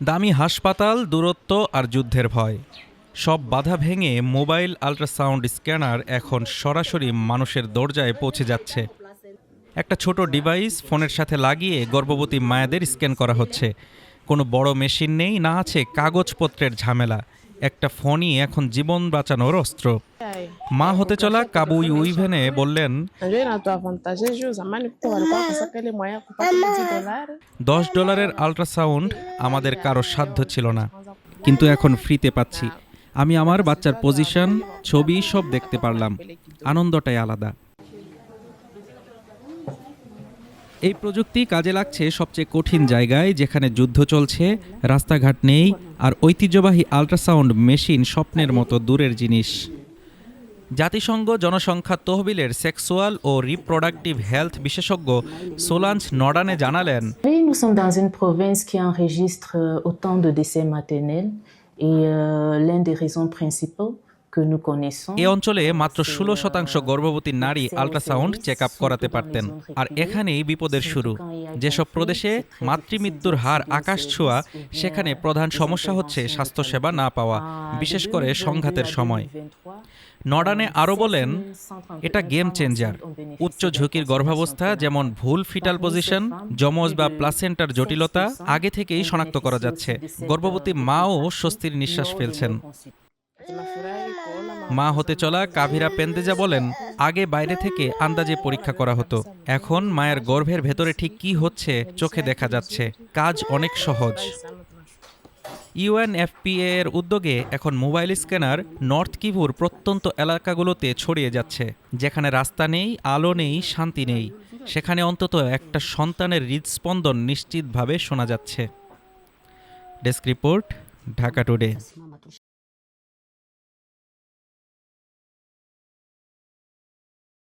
দামি হাসপাতাল, দূরত্ব আর যুদ্ধের ভয় সব বাধা ভেঙে মোবাইল আল্ট্রাসাউন্ড স্ক্যানার এখন সরাসরি মানুষের দরজায় পৌঁছে যাচ্ছে। একটা ছোট ডিভাইস ফোনের সাথে লাগিয়ে গর্ভবতী মায়েদের স্ক্যান করা হচ্ছে। কোনো বড় মেশিন নেই, না আছে কাগজপত্রের ঝামেলা। একটা ফোনই এখন জীবন বাঁচানোর অস্ত্র। মা হতে চলা কাবু ইউইভেনে বললেন, $10 আল্ট্রাসাউন্ড আমাদের কারো সাধ্য ছিল না, কিন্তু এখন ফ্রিতে পাচ্ছি। আমি আমার বাচ্চার পজিশন, ছবি সব দেখতে পারলাম। আনন্দটাই আলাদা। এই প্রযুক্তি কাজে লাগছে সবচেয়ে কঠিন জায়গায়, যেখানে যুদ্ধ চলছে, রাস্তাঘাট নেই, আর ঐতিহ্যবাহী আল্ট্রাসাউন্ড মেশিন স্বপ্নের মতো দূরের জিনিস। জাতিসংঘ জনসংখ্যা তহবিলের সেক্সুয়াল ও রিপ্রোডাক্টিভ হেলথ বিশেষজ্ঞ সোলাঞ্জ নর্ডানে জানালেন, Nous sommes dans une province qui enregistre autant de décès maternels et l'une des raisons principales que nous connaissons. এ অঞ্চলে মাত্র 16% গর্ভবতী নারী আল্ট্রাসাউন্ড চেক আপ করাতে পারতেন। আর এখানেই বিপদের শুরু। যেসব প্রদেশে মাতৃমৃত্যুর হার আকাশ ছোঁয়া, সেখানে প্রধান সমস্যা হচ্ছে স্বাস্থ্যসেবা না পাওয়া, বিশেষ করে সংঘাতের সময়। নর্ডানে আরও বলেন, এটা গেম চেঞ্জার। উচ্চ ঝুঁকির গর্ভাবস্থা, যেমন ভুল ফিটাল পজিশন, যমজ বা প্লাসেন্টার জটিলতা আগে থেকেই শনাক্ত করা যাচ্ছে। গর্ভবতী মাও স্বস্তির নিঃশ্বাস ফেলছেন। মা হতে চলা কাভিরা পেন্দেজা বলেন, আগে বাইরে থেকে আন্দাজে পরীক্ষা করা হতো, এখন মায়ের গর্ভের ভেতরে ঠিক কি হচ্ছে চোখে দেখা যাচ্ছে। কাজ অনেক সহজ। ইউএনএফপিএ এর উদ্যোগে এখন মোবাইল স্ক্যানার নর্থ কিভুর প্রত্যন্ত এলাকাগুলোতে ছড়িয়ে যাচ্ছে। যেখানে রাস্তা নেই, আলো নেই, শান্তি নেই, সেখানে অন্তত একটা সন্তানের হৃদস্পন্দন নিশ্চিতভাবে শোনা যাচ্ছে। Desk report, Dhaka today.